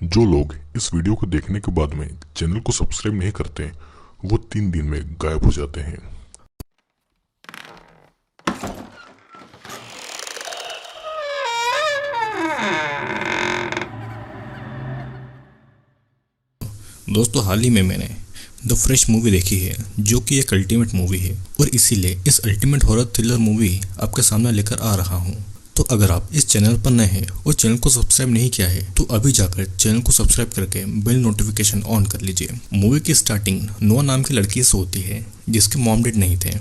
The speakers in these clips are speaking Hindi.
जो लोग इस वीडियो को देखने के बाद में चैनल को सब्सक्राइब नहीं करते वो 3 दिन में गायब हो जाते हैं। दोस्तों, हाल ही में मैंने द फ्रेश मूवी देखी है, जो कि एक अल्टीमेट मूवी है और इसीलिए इस अल्टीमेट हॉरर थ्रिलर मूवी आपके सामने लेकर आ रहा हूँ। तो अगर आप इस चैनल पर नए हैं और चैनल को सब्सक्राइब नहीं किया है तो अभी जाकर चैनल को सब्सक्राइब करके बेल नोटिफिकेशन ऑन कर लीजिए। मूवी की स्टार्टिंग नोआ नाम की लड़की से होती है, जिसके मॉम डैड नहीं थे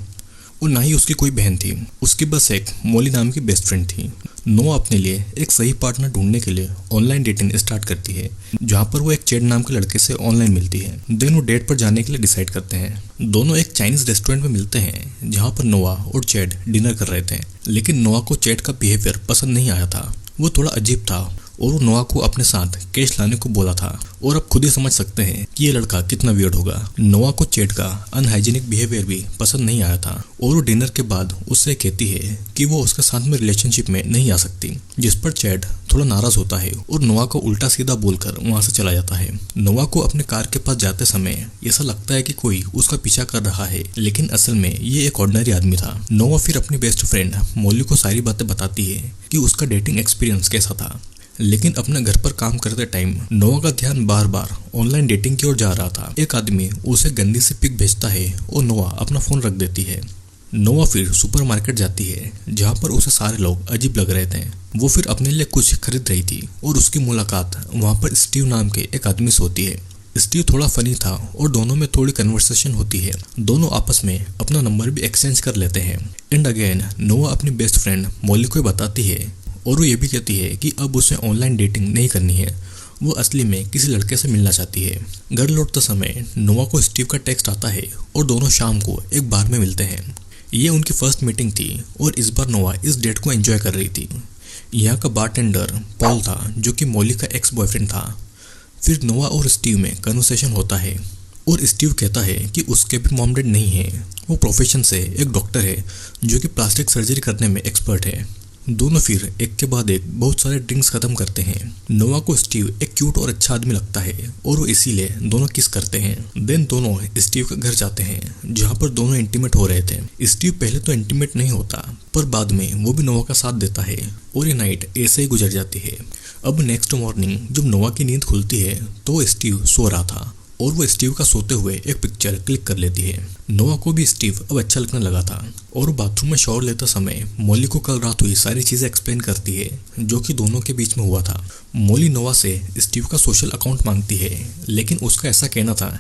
और ना ही उसकी कोई बहन थी। उसकी बस एक मोली नाम की बेस्ट फ्रेंड थी। नोआ अपने लिए एक सही पार्टनर ढूंढने के लिए ऑनलाइन डेटिंग स्टार्ट करती है, जहां पर वो एक चैड नाम के लड़के से ऑनलाइन मिलती है। देन वो डेट पर जाने के लिए डिसाइड करते हैं। दोनों एक चाइनीज रेस्टोरेंट में मिलते हैं, जहां पर नोआ और चैड डिनर कर रहे थे। लेकिन नोआ को चैड का बिहेवियर पसंद नहीं आया था। वो थोड़ा अजीब था और वो नोआ को अपने साथ कैश लाने को बोला था। और अब खुद ही समझ सकते हैं कि ये लड़का कितना वियर्ड होगा। नोआ को चैड का अनहाइजीनिक बिहेवियर भी पसंद नहीं आया था और वो डिनर के बाद उससे कहती है कि वो उसके साथ में रिलेशनशिप में नहीं आ सकती, जिस पर चैड थोड़ा नाराज होता है और नोआ को उल्टा सीधा बोलकर वहां से चला जाता है। नोआ को अपने कार के पास जाते समय ऐसा लगता है कि कोई उसका पीछा कर रहा है, लेकिन असल में ये एक ऑर्डिनरी आदमी था। नोआ फिर अपनी बेस्ट फ्रेंड मोली को सारी बातें बताती है कि उसका डेटिंग एक्सपीरियंस कैसा था। लेकिन अपने घर पर काम करते टाइम नोआ का ध्यान बार बार ऑनलाइन डेटिंग की ओर जा रहा था। एक आदमी उसे गंदी सी पिक भेजता है और नोआ अपना फोन रख देती है। नोआ फिर सुपरमार्केट जाती है, जहाँ पर उसे सारे लोग अजीब लग रहे थे। वो फिर अपने लिए कुछ खरीद रही थी और उसकी मुलाकात वहाँ पर स्टीव नाम के एक आदमी से होती है। स्टीव थोड़ा फनी था और दोनों में थोड़ी कन्वर्सेशन होती है। दोनों आपस में अपना नंबर भी एक्सचेंज कर लेते हैं। एंड अगेन नोआ अपनी बेस्ट फ्रेंड मोली को बताती है और वो ये भी कहती है कि अब उसे ऑनलाइन डेटिंग नहीं करनी है। वो असली में किसी लड़के से मिलना चाहती है। घर लौटते समय नोआ को स्टीव का टेक्स्ट आता है और दोनों शाम को एक बार में मिलते हैं। ये उनकी फर्स्ट मीटिंग थी और इस बार नोआ इस डेट को एंजॉय कर रही थी। यहाँ का बारटेंडर पॉल था, जो कि मोली का एक्स बॉयफ्रेंड था। फिर नोआ और स्टीव में कन्वर्सेशन होता है और स्टीव कहता है कि उसके भी मॉम डैड नहीं है। वो प्रोफेशन से एक डॉक्टर है, जो कि प्लास्टिक सर्जरी करने में एक्सपर्ट है। दोनों फिर एक के बाद एक बहुत सारे ड्रिंक्स खत्म करते हैं। नोआ को स्टीव एक क्यूट और अच्छा आदमी लगता है और वो इसीलिए दोनों किस करते हैं। देन दोनों स्टीव के घर जाते हैं, जहाँ पर दोनों इंटीमेट हो रहे थे। स्टीव पहले तो इंटीमेट नहीं होता, पर बाद में वो भी नोआ का साथ देता है और ये नाइट ऐसे ही गुजर जाती है। अब नेक्स्ट मॉर्निंग जब नोआ की नींद खुलती है तो स्टीव सो रहा था और वो स्टीव का सोते हुए एक पिक्चर क्लिक कर लेती है। नोआ को भी स्टीव अब अच्छा लगने लगा था और वो बाथरूम में शॉवर लेते समय मोली को कल रात हुई सारी चीजें एक्सप्लेन करती है, जो कि दोनों के बीच में हुआ था। मोली नोआ से स्टीव का सोशल अकाउंट मांगती है, लेकिन उसका ऐसा कहना था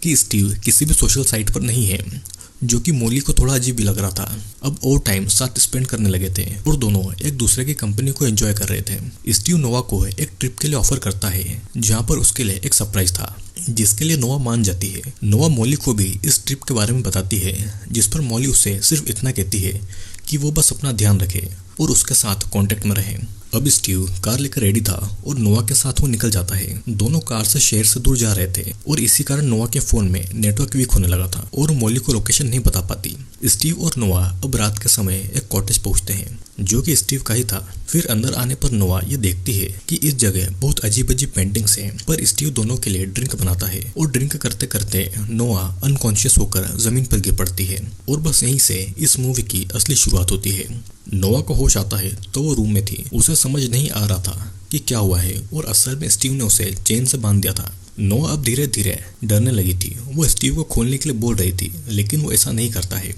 कि स्टीव किसी भी सोशल साइट पर नहीं है, जो कि मोली को थोड़ा अजीब भी लग रहा था। अब और टाइम साथ स्पेंड करने लगे थे और दोनों एक दूसरे की कंपनी को एंजॉय कर रहे थे। स्टीव नोआ को एक ट्रिप के लिए ऑफर करता है, जहाँ पर उसके लिए एक सरप्राइज था, जिसके लिए नोआ मान जाती है। नोआ मोली को भी इस ट्रिप के बारे में बताती है, जिस पर मोली उसे सिर्फ इतना कहती है कि वो बस अपना ध्यान रखे और उसके साथ कांटेक्ट में रहे। अब स्टीव कार लेकर रेडी था और नोआ के साथ वो निकल जाता है। दोनों कार से शहर से दूर जा रहे थे और इसी कारण नोआ के फोन में नेटवर्क वीक होने लगा था और मोली को लोकेशन नहीं बता पाती। स्टीव और नोआ अब रात के समय एक कॉटेज पहुंचते हैं, जो कि स्टीव का ही था। फिर अंदर आने पर नोआ ये देखती है कि इस जगह बहुत अजीब अजीब पेंटिंग्स हैं, पर स्टीव दोनों के लिए ड्रिंक बनाता है और ड्रिंक करते करते नोआ अनकॉन्शियस होकर जमीन पर गिर पड़ती है। और बस यहीं से इस मूवी की असली शुरुआत होती है। नोआ को होश आता है तो वो रूम में थी। उसे समझ नहीं आ रहा था कि क्या हुआ है और असल में स्टीव ने उसे चेन से बांध दिया था। नोआ अब धीरे धीरे डरने लगी थी। वो स्टीव को खोलने के लिए बोल रही थी, लेकिन वो ऐसा नहीं करता है।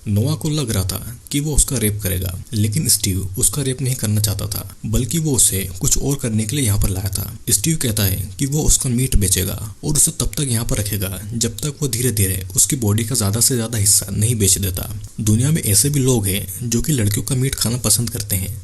नोआ को लग रहा था कि वो उसका रेप करेगा, लेकिन स्टीव उसका रेप नहीं करना चाहता था, बल्कि वो उसे कुछ और करने के लिए यहाँ पर लाया था। स्टीव कहता है कि वो उसका मीट बेचेगा और उसे तब तक यहाँ पर रखेगा जब तक वो धीरे धीरे उसकी बॉडी का ज्यादा से ज्यादा हिस्सा नहीं बेच देता। दुनिया में ऐसे भी लोग हैं जो कि लड़कियों का मीट खाना पसंद करते हैं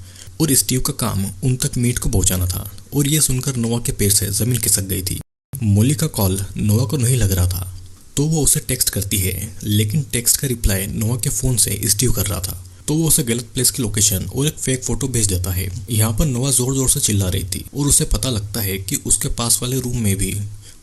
और स्टीव का काम उन तक मीट को पहुंचाना था। और ये सुनकर नोआ के पैर से जमीन खिसक गई थी। मोली का कॉल नोआ को नहीं लग रहा था, तो वो उसे टेक्स्ट करती है, लेकिन टेक्स्ट का रिप्लाई नोआ के फोन से स्टीव कर रहा था, तो वो उसे गलत प्लेस की लोकेशन और एक फेक फोटो भेज देता है। यहाँ पर नोआ जोर जोर से चिल्ला रही थी और उसे पता लगता है कि उसके पास वाले रूम में भी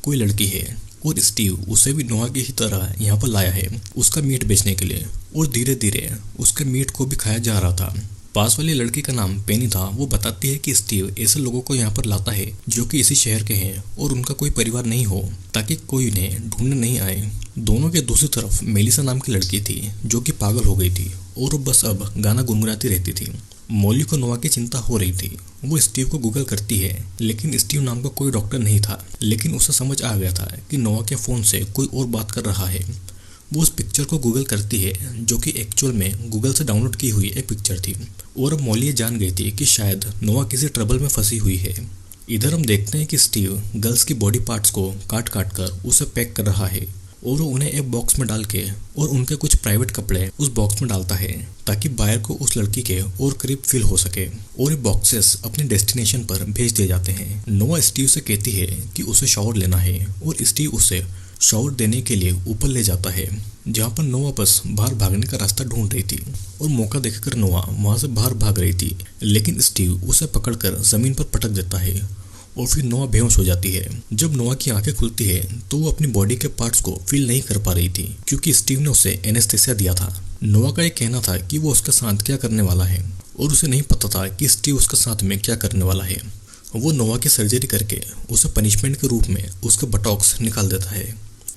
कोई लड़की है और स्टीव उसे भी नोआ की ही तरह यहाँ पर लाया है उसका मीट बेचने के लिए। और धीरे धीरे उसके मीट को भी खाया जा रहा था। पास वाली लड़की का नाम पेनी था। वो बताती है कि स्टीव ऐसे लोगों को यहाँ पर लाता है जो कि इसी शहर के हैं और उनका कोई परिवार नहीं हो, ताकि कोई उन्हें ढूंढने नहीं आए। दोनों के दूसरी तरफ मेलिसा नाम की लड़की थी जो कि पागल हो गई थी और वो बस अब गाना गुनगुनाती रहती थी। मॉली को नोआ की चिंता हो रही थी। वो स्टीव को गूगल करती है, लेकिन स्टीव नाम का कोई डॉक्टर नहीं था। लेकिन उसे समझ आ गया था कि नोआ के फ़ोन से कोई और बात कर रहा है। वो उस पिक्चर को गूगल करती है जो कि एक्चुअल में गूगल से डाउनलोड की हुई एक पिक्चर थी। और अब मॉली जान गई थी कि शायद नोआ किसी ट्रबल में फंसी हुई है। इधर हम देखते हैं कि स्टीव गर्ल्स की बॉडी पार्ट्स को काट काट कर उसे पैक कर रहा है और वो उन्हें एक बॉक्स में डाल के और उनके कुछ प्राइवेट कपड़े उस बॉक्स में डालता है ताकि बायर को उस लड़की के और करीब फील हो सके। और ये बॉक्सेस अपनी डेस्टिनेशन पर भेज दिए जाते हैं। नोआ स्टीव से कहती है कि उसे शावर लेना है और स्टीव उसे शावर देने के लिए ऊपर ले जाता है, जहाँ पर नोआ बस बाहर भागने का रास्ता ढूंढ रही थी। और मौका देखकर नोआ वहाँ से बाहर भाग रही थी, लेकिन स्टीव उसे पकड़कर जमीन पर पटक देता है और फिर नोआ बेहोश हो जाती है। जब नोआ की आंखें खुलती है तो वो अपनी बॉडी के पार्ट्स को फील नहीं कर पा रही थी, क्योंकि स्टीव ने उसे एनेस्थेसिया दिया था। नोआ का ये कहना था कि वो उसके साथ क्या करने वाला है और उसे नहीं पता था कि स्टीव उसके साथ में क्या करने वाला है। वो नोआ की सर्जरी करके उसे पनिशमेंट के रूप में उसके बटॉक्स निकाल देता है।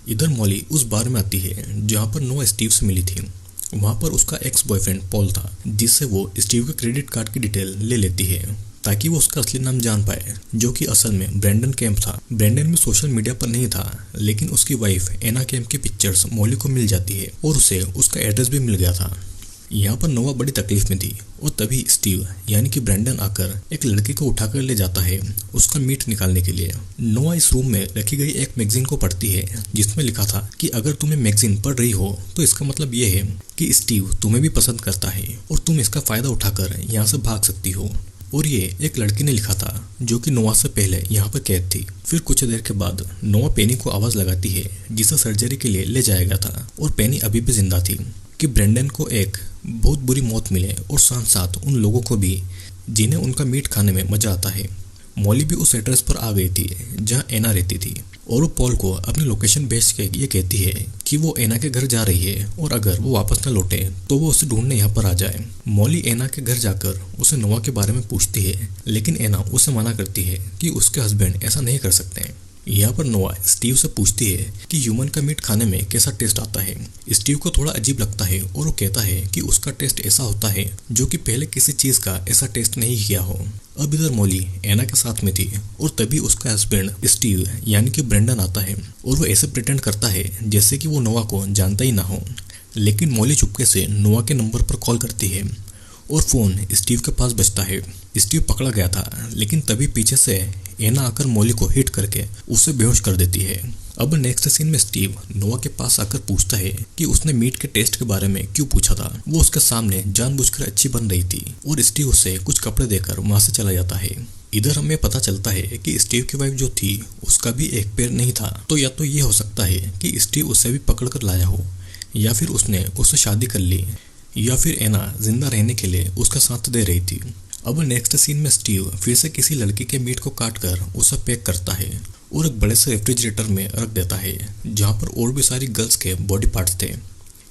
इधर मॉली उस बार में आती है जहाँ पर नोआ स्टीव से मिली थी। वहाँ पर उसका एक्स बॉयफ्रेंड पॉल था, जिससे वो स्टीव के क्रेडिट कार्ड की डिटेल ले लेती है ताकि वो उसका असली नाम जान पाए, जो कि असल में ब्रैंडन कैम्प था। ब्रैंडन भी सोशल मीडिया पर नहीं था, लेकिन उसकी वाइफ एना कैम्प की पिक्चर्स मॉली को मिल जाती है और उसे उसका एड्रेस भी मिल गया था। यहाँ पर नोआ बड़ी तकलीफ में थी और तभी स्टीव यानी कि ब्रैंडन आकर एक लड़की को उठाकर ले जाता है उसका मीट निकालने के लिए। नोआ इस रूम में रखी गई एक मैगजीन को पढ़ती है जिसमें लिखा था कि अगर तुम्हें मैगजीन पढ़ रही हो तो इसका मतलब ये है कि स्टीव तुम्हें भी पसंद करता है और तुम इसका फायदा उठाकर यहाँ से भाग सकती हो। और ये एक लड़की ने लिखा था जो कि नोआ से पहले यहाँ पर कैद थी। फिर कुछ देर के बाद नोआ पेनी को आवाज़ लगाती है जिसे सर्जरी के लिए ले जाया गया था और पेनी अभी भी जिंदा थी, कि ब्रैंडन को एक बहुत बुरी मौत मिले और साथ साथ उन लोगों को भी जिन्हें उनका मीट खाने में मजा आता है। मॉली भी उस एड्रेस पर आ गई थी जहाँ एना रहती थी और वो पॉल को अपनी लोकेशन भेज के ये कहती है कि वो एना के घर जा रही है और अगर वो वापस न लौटे तो वो उसे ढूंढने यहाँ पर आ जाए। मॉली एना के घर जाकर उसे नोआ के बारे में पूछती है, लेकिन एना उसे मना करती है कि उसके हस्बैंड ऐसा नहीं कर सकते। यहाँ पर नोआ स्टीव से पूछती है कि ह्यूमन का मीट खाने में कैसा टेस्ट आता है। स्टीव को थोड़ा अजीब लगता है और वो कहता है कि उसका टेस्ट ऐसा होता है जो कि पहले किसी चीज़ का ऐसा टेस्ट नहीं किया हो। अब इधर मॉली एना के साथ में थी और तभी उसका हस्बैंड स्टीव यानी कि ब्रैंडन आता है और वो ऐसे प्रिटेंड करता है जैसे कि वो नोआ को जानता ही ना हो। लेकिन मॉली चुपके से नोआ के नंबर पर कॉल करती है और फ़ोन स्टीव के पास बजता है। स्टीव पकड़ा गया था, लेकिन तभी पीछे से एना आकर मॉली को हिट करके उसे बेहोश कर देती है। अब नेक्स्ट सीन में स्टीव नोआ के पास आकर पूछता है कि उसने मीट के टेस्ट के बारे में क्यों पूछा था। वो उसके सामने जानबूझकर अच्छी बन रही थी और स्टीव उसे कुछ कपड़े देकर वहां से चला जाता है। इधर हमें पता चलता है कि स्टीव की वाइफ जो थी उसका भी एक पैर नहीं था, तो या तो ये हो सकता है कि स्टीव उसे भी पकड़ कर लाया हो या फिर उसने उससे शादी कर ली या फिर एना जिंदा रहने के लिए उसका साथ दे रही थी। अब नेक्स्ट सीन में स्टीव फिर से किसी लड़की के मीट को काट कर उसे पैक करता है और एक बड़े से रेफ्रिजरेटर में रख देता है जहाँ पर और भी सारी गर्ल्स के बॉडी पार्ट्स थे।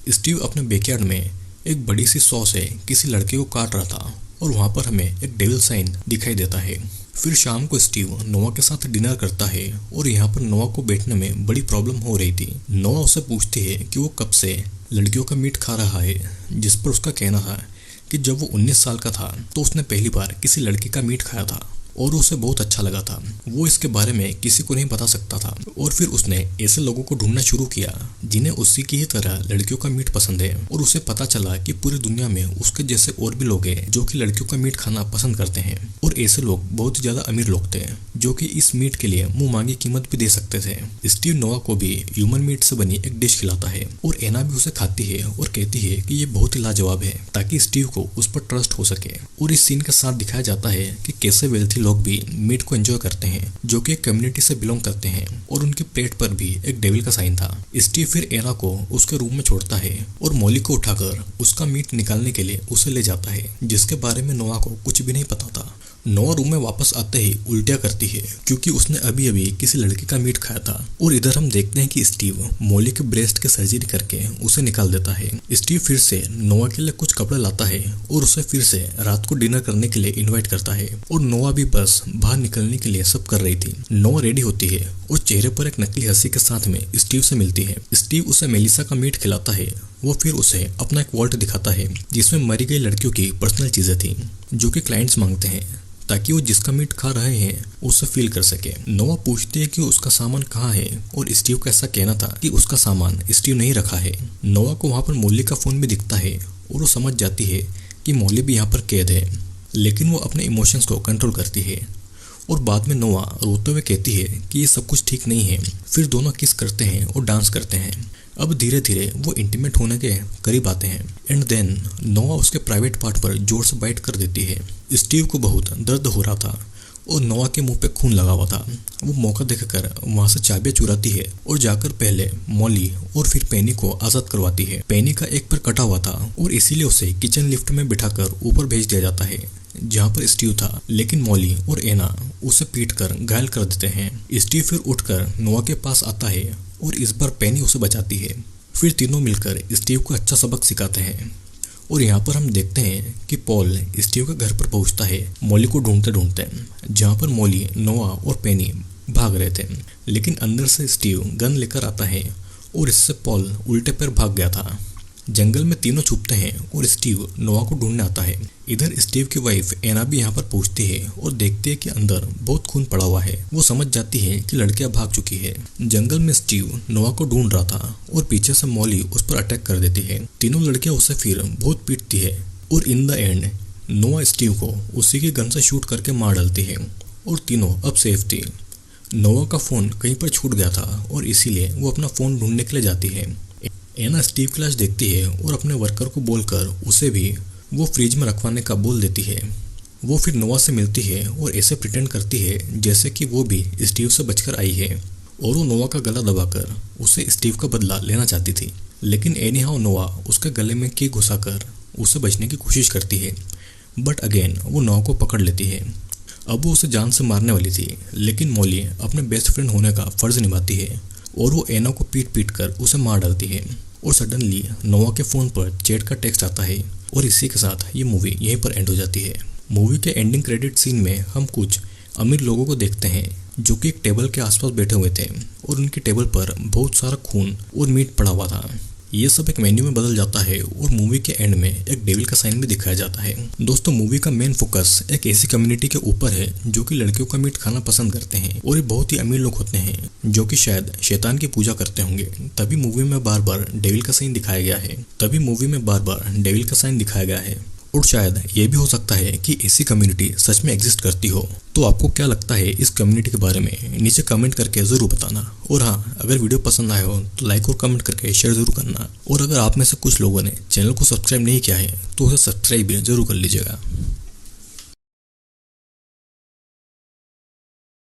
स्टीव अपने बैकयार्ड में एक बड़ी सी सॉ से किसी लड़के को काट रहा था और वहाँ पर हमें एक डेविल साइन दिखाई देता है। फिर शाम को स्टीव नोआ के साथ डिनर करता है और यहाँ पर नोआ को बैठने में बड़ी प्रॉब्लम हो रही थी। नोआ उससे पूछती है कि वो कब से लड़कियों का मीट खा रहा है, जिस पर उसका कहना था कि जब वो 19 साल का था तो उसने पहली बार किसी लड़की का मीट खाया था और उसे बहुत अच्छा लगा था। वो इसके बारे में किसी को नहीं बता सकता था और फिर उसने ऐसे लोगों को ढूंढना शुरू किया जिन्हें उसी की ही तरह लड़कियों का मीट पसंद है और उसे पता चला कि पूरी दुनिया में उसके जैसे और भी लोग हैं जो कि लड़कियों का मीट खाना पसंद करते हैं और ऐसे लोग बहुत ज्यादा अमीर लोग थे जो कि इस मीट के लिए मुंह मांगी कीमत भी दे सकते थे। स्टीव नोआ को भी ह्यूमन मीट से बनी एक डिश खिलाता है और एना भी उसे खाती है और कहती है कि ये बहुत ही लाजवाब है ताकि स्टीव को उस पर ट्रस्ट हो सके। और इस सीन के साथ दिखाया जाता है कि कैसे वेल्थी लोग भी मीट को एंजॉय करते हैं जो कि एक कम्युनिटी से बिलोंग करते हैं और उनकी प्लेट पर भी एक डेविल का साइन था। स्टीव फिर एना को उसके रूम में छोड़ता है और मॉली को उठाकर उसका मीट निकालने के लिए उसे ले जाता है, जिसके बारे में नोआ को कुछ भी नहीं पता था। नोआ रूम में वापस आते ही उल्टियाँ करती है क्योंकि उसने अभी अभी किसी लड़के का मीट खाया था। और इधर हम देखते हैं कि स्टीव मॉली के ब्रेस्ट के सर्जरी करके उसे निकाल देता है। स्टीव फिर से नोआ के लिए कुछ कपड़े लाता है और उसे फिर से रात को डिनर करने के लिए इन्वाइट करता है। और नोआ भी बस बाहर निकलने के लिए सब कर रही थी। नोआ रेडी होती है और चेहरे पर एक नकली हंसी के साथ में स्टीव से मिलती है। स्टीव उसे मेलिसा का मीट खिलाता है। वो फिर उसे अपना एक वॉल्ट दिखाता है जिसमें मरी गई लड़कियों की पर्सनल चीजें थी जो कि क्लाइंट्स मांगते हैं ताकि वो जिसका मीट खा रहे हैं उसे फील कर सके। नोआ पूछती है कि उसका सामान कहाँ है और स्टीव का ऐसा कहना था कि उसका सामान स्टीव नहीं रखा है। नोआ को वहाँ पर मॉली का फोन भी दिखता है और वो समझ जाती है कि मॉली भी यहाँ पर कैद है, लेकिन वो अपने इमोशंस को कंट्रोल करती है। और बाद में नोआ रोते हुए कहती है कि ये सब कुछ ठीक नहीं है। फिर दोनों किस करते हैं और डांस करते हैं। अब धीरे धीरे वो इंटीमेट होने के करीब आते हैं एंड देन नोआ उसके प्राइवेट पार्ट पर जोर से बाइट कर देती है। स्टीव को बहुत दर्द हो रहा था और नोआ के मुंह पे खून लगा हुआ था। वो मौका देखकर वहां से चाबियां चुराती है और जाकर पहले मॉली और फिर पेनी को आजाद करवाती है। पेनी का एक पैर कटा हुआ था और इसीलिए उसे किचन लिफ्ट में बिठाकर ऊपर भेज दिया जाता है जहाँ पर स्टीव था, लेकिन मॉली और एना उसे पीटकर घायल कर देते हैं। स्टीव फिर उठकर नोआ के पास आता है और इस बार पेनी उसे बचाती है। फिर तीनों मिलकर स्टीव को अच्छा सबक सिखाते हैं। और यहाँ पर हम देखते हैं कि पॉल स्टीव के घर पर पहुँचता है मॉली को ढूंढते ढूंढते, जहाँ पर मॉली, नोआ और पेनी भाग रहे थे, लेकिन अंदर से स्टीव गन लेकर आता है और इससे पॉल उल्टे पैर भाग गया था। जंगल में तीनों छुपते हैं और स्टीव नोआ को ढूंढने आता है। इधर स्टीव की वाइफ एना भी यहाँ पर पहुंचती है और देखती है कि अंदर बहुत खून पड़ा हुआ है। वो समझ जाती है कि लड़कियां भाग चुकी है। जंगल में स्टीव नोआ को ढूंढ रहा था और पीछे से मॉली उस पर अटैक कर देती है। तीनों लड़कियां उसे फिर बहुत पीटती है और इन द एंड नोआ स्टीव को उसी की गन से शूट करके मार डालती है और तीनों अब सेफ थी। नोआ का फोन कहीं पर छूट गया था और इसीलिए वो अपना फोन ढूंढने के लिए जाती है। एना स्टीव की लाश देखती है और अपने वर्कर को बोलकर उसे भी वो फ्रिज में रखवाने का बोल देती है। वो फिर नोआ से मिलती है और ऐसे प्रिटेंड करती है जैसे कि वो भी स्टीव से बचकर आई है और वो नोआ का गला दबाकर उसे स्टीव का बदला लेना चाहती थी, लेकिन एनीहाउ नोआ उसके गले में की घुसाकर उसे बचने की कोशिश करती है। बट अगेन वो नोआ को पकड़ लेती है। अब वो उसे जान से मारने वाली थी, लेकिन मॉली अपने बेस्ट फ्रेंड होने का फर्ज निभाती है और वो एना को पीट पीट कर उसे मार डालती है। और सडनली नोआ के फोन पर चैट का टेक्स्ट आता है और इसी के साथ ये मूवी यहीं पर एंड हो जाती है। मूवी के एंडिंग क्रेडिट सीन में हम कुछ अमीर लोगों को देखते हैं जो कि एक टेबल के आसपास बैठे हुए थे और उनकी टेबल पर बहुत सारा खून और मीट पड़ा हुआ था। ये सब एक मेन्यू में बदल जाता है और मूवी के एंड में एक डेविल का साइन भी दिखाया जाता है। दोस्तों, मूवी का मेन फोकस एक ऐसी कम्युनिटी के ऊपर है जो कि लड़कियों का मीट खाना पसंद करते हैं और ये बहुत ही अमीर लोग होते हैं जो कि शायद शैतान की पूजा करते होंगे। तभी मूवी में बार बार डेविल का साइन दिखाया गया है और शायद ये भी हो सकता है कि ऐसी कम्युनिटी सच में एग्जिस्ट करती हो। तो आपको क्या लगता है इस कम्युनिटी के बारे में, नीचे कमेंट करके ज़रूर बताना। और हाँ, अगर वीडियो पसंद आया हो तो लाइक और कमेंट करके शेयर ज़रूर करना। और अगर आप में से कुछ लोगों ने चैनल को सब्सक्राइब नहीं किया है तो उसे सब्सक्राइब भी ज़रूर कर लीजिएगा।